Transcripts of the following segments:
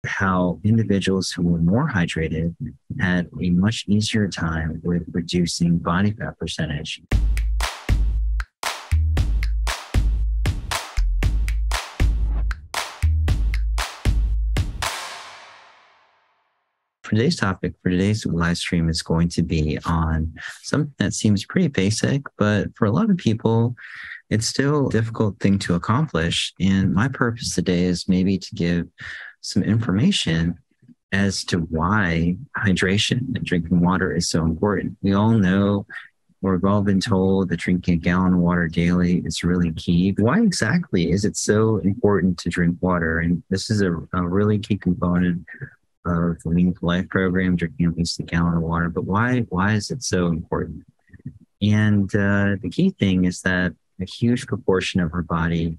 how individuals who were more hydrated had a much easier time with reducing body fat percentage. For today's topic, for today's live stream, is going to be on something that seems pretty basic, but for a lot of people, it's still a difficult thing to accomplish. And my purpose today is maybe to give some information as to why hydration and drinking water is so important. We all know, or we've all been told, that drinking a gallon of water daily is really key. Why exactly is it so important to drink water? And this is a really key component of the Meaningful Life program, drinking at least a gallon of water. But why is it so important? And the key thing is that a huge proportion of our body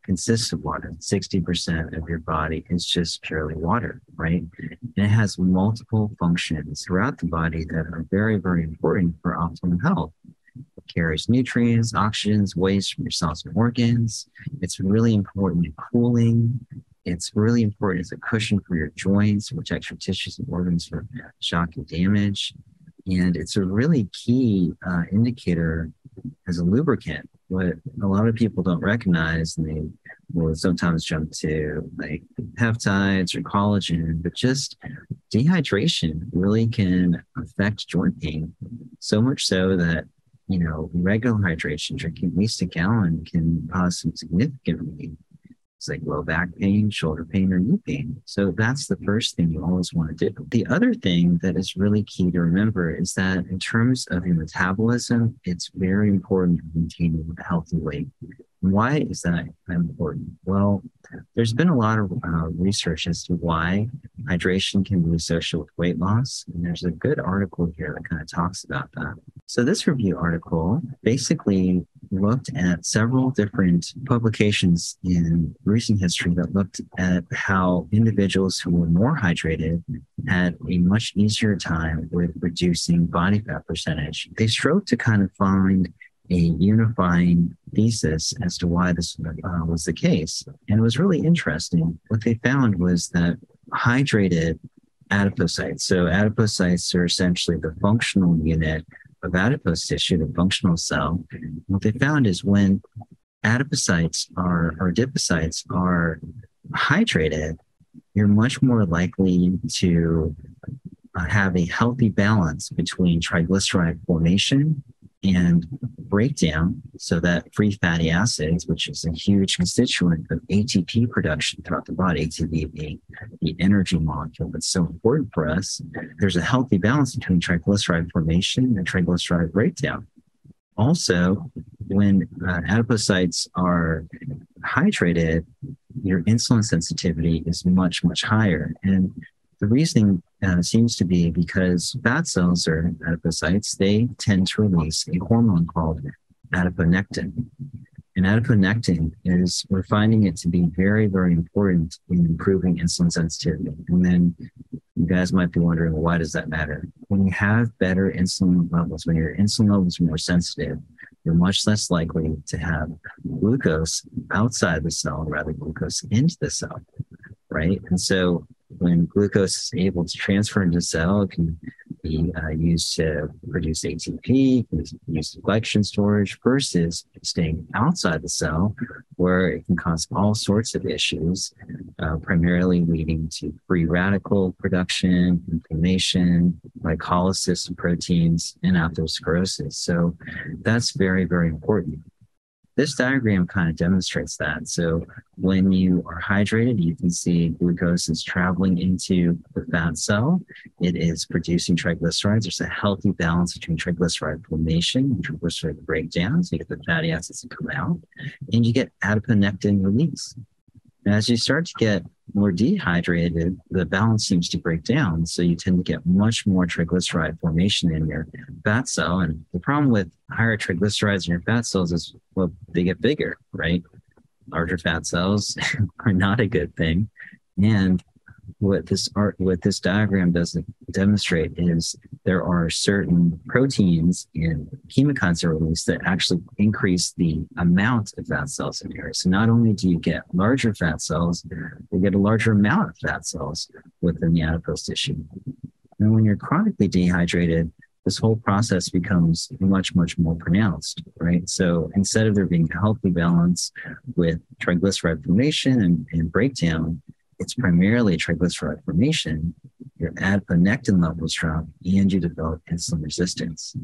consists of water. 60% of your body is just purely water, right? And it has multiple functions throughout the body that are very, very important for optimal health. It carries nutrients, oxygens, waste from your cells and organs. It's really important in cooling. It's really important as a cushion for your joints, protects your tissues and organs from shock and damage. And it's a really key indicator as a lubricant. What a lot of people don't recognize, and they will sometimes jump to like peptides or collagen, but just dehydration really can affect joint pain. So much so that, regular hydration, drinking at least a gallon, can cause some significant relief. It's like low back pain, shoulder pain, or knee pain. So that's the first thing you always want to do. The other thing that is really key to remember is that in terms of your metabolism, it's very important to maintaining a healthy weight. Why is that important? Well, there's been a lot of research as to why hydration can be associated with weight loss. And there's a good article here that kind of talks about that. So this review article basically looked at several different publications in recent history that looked at how individuals who were more hydrated had a much easier time with reducing body fat percentage. They strove to kind of find a unifying thesis as to why this was the case. And it was really interesting. What they found was that hydrated adipocytes, so adipocytes are essentially the functional unit of adipose tissue, the functional cell. What they found is when adipocytes or adipocytes are hydrated, you're much more likely to have a healthy balance between triglyceride formation and breakdown, so that free fatty acids, which is a huge constituent of ATP production throughout the body, ATP being the energy molecule that's so important for us, there's a healthy balance between triglyceride formation and triglyceride breakdown. Also, when adipocytes are hydrated, your insulin sensitivity is much, much higher. And the reasoning seems to be because fat cells or adipocytes, they tend to release a hormone called adiponectin. And adiponectin we're finding it to be very, very important in improving insulin sensitivity. And then you guys might be wondering, well, why does that matter? When you have better insulin levels, when your insulin levels are more sensitive, you're much less likely to have glucose outside the cell rather than glucose into the cell, right? And so when glucose is able to transfer into the cell, it can be used to produce ATP, can be used for glycogen storage, versus staying outside the cell, where it can cause all sorts of issues, primarily leading to free radical production, inflammation, glycolysis of proteins, and atherosclerosis. So that's very, very important. This diagram kind of demonstrates that. So when you are hydrated, you can see glucose is traveling into the fat cell. It is producing triglycerides. There's a healthy balance between triglyceride formation and triglyceride breakdown. So you get the fatty acids that come out, and you get adiponectin release. And as you start to get more dehydrated, the balance seems to break down. So you tend to get much more triglyceride formation in your fat cell. And the problem with higher triglycerides in your fat cells is, well, they get bigger, right? Larger fat cells are not a good thing. And what this diagram doesn't demonstrate is there are certain proteins and chemokines that are released that actually increase the amount of fat cells in here. So not only do you get larger fat cells, you get a larger amount of fat cells within the adipose tissue. And when you're chronically dehydrated, this whole process becomes much, much more pronounced, right? So instead of there being a healthy balance with triglyceride formation and breakdown, it's primarily triglyceride formation. Your adiponectin levels drop and you develop insulin resistance.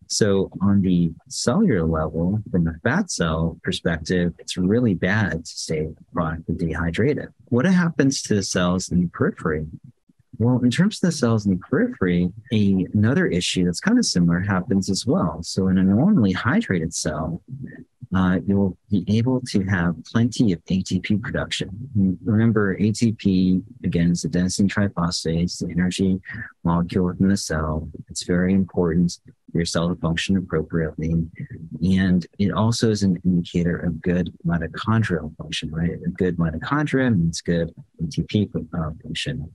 So on the cellular level, from a fat cell perspective, it's really bad to stay chronically dehydrated. What happens to the cells in the periphery? Well, in terms of the cells in the periphery, another issue that's kind of similar happens as well. So in a normally hydrated cell, you'll be able to have plenty of ATP production. Remember, ATP, again, is the adenosine triphosphate, it's the energy molecule within the cell. It's very important for your cell to function appropriately. And it also is an indicator of good mitochondrial function, right? A good mitochondria means good ATP function.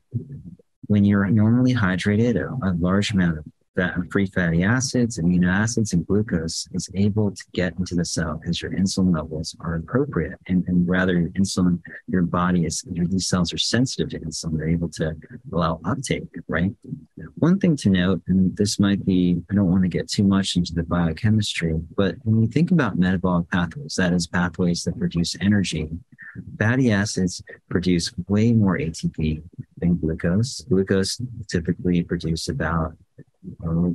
When you're normally hydrated, a large amount of free fatty acids, amino acids, and glucose is able to get into the cell because your insulin levels are appropriate. And rather, insulin, these cells are sensitive to insulin. They're able to allow uptake, right? One thing to note, and this might be, I don't want to get too much into the biochemistry, but when you think about metabolic pathways, that is pathways that produce energy, fatty acids produce way more ATP than glucose. Glucose typically produce about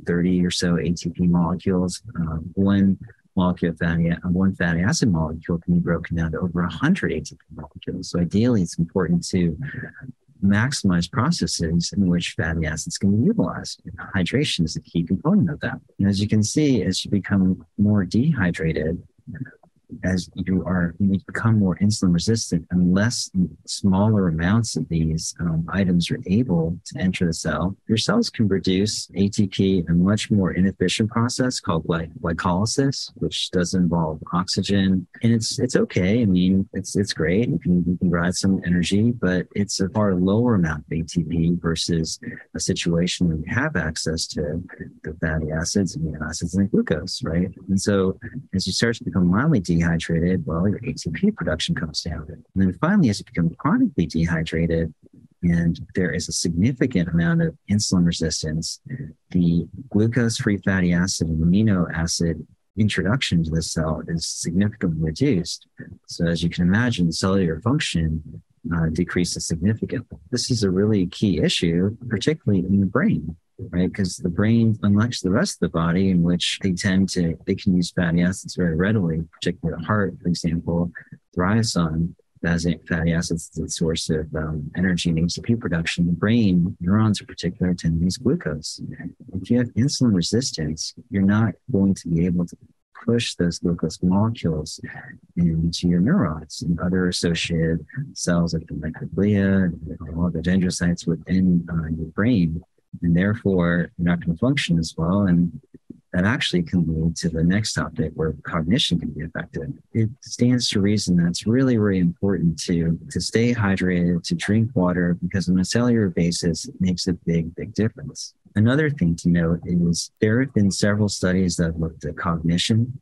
30 or so ATP molecules. One fatty acid molecule can be broken down to over 100 ATP molecules. So ideally, it's important to maximize processes in which fatty acids can be utilized. And hydration is a key component of that. And as you can see, as you become more dehydrated, as you become more insulin resistant, unless smaller amounts of these items are able to enter the cell, your cells can produce ATP in a much more inefficient process called glycolysis, which does involve oxygen. And it's okay. I mean, it's great. You can provide some energy, but it's a far lower amount of ATP versus a situation where you have access to the fatty acids, amino acids, and glucose, right? And so as you start to become mildly dehydrated, well, your ATP production comes down. And then finally, as you become chronically dehydrated and there is a significant amount of insulin resistance, the glucose-free fatty acid and amino acid introduction to the cell is significantly reduced. So as you can imagine, cellular function decreases significantly. This is a really key issue, particularly in the brain, right? Because the brain, unlike the rest of the body, in which they can use fatty acids very readily, particularly the heart, for example, thrives on fatty acids as a source of energy and ATP production. The brain, neurons in particular, tend to use glucose. If you have insulin resistance, you're not going to be able to push those glucose molecules into your neurons and other associated cells like the microglia and all the dendrocytes within your brain. And therefore, you're not going to function as well. And that actually can lead to the next topic where cognition can be affected. It stands to reason that it's really, really important to stay hydrated, to drink water, because on a cellular basis, it makes a big, big difference. Another thing to note is there have been several studies that have looked at cognition.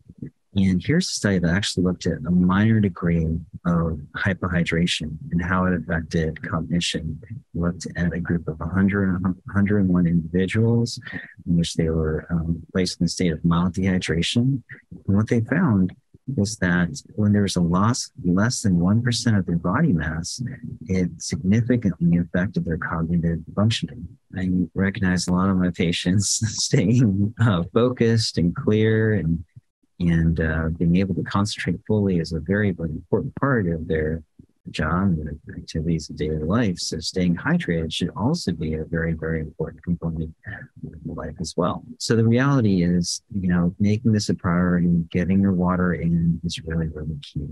And here's a study that actually looked at a minor degree of hypohydration and how it affected cognition. It looked at a group of 101 individuals in which they were placed in a state of mild dehydration. And what they found was that when there was a loss less than 1% of their body mass, it significantly affected their cognitive functioning. I recognize a lot of my patients staying focused and clear and being able to concentrate fully is a very, very important part of their job and their activities of daily life. So staying hydrated should also be a very, very important component of life as well. So the reality is, making this a priority, getting your water in is really, really key.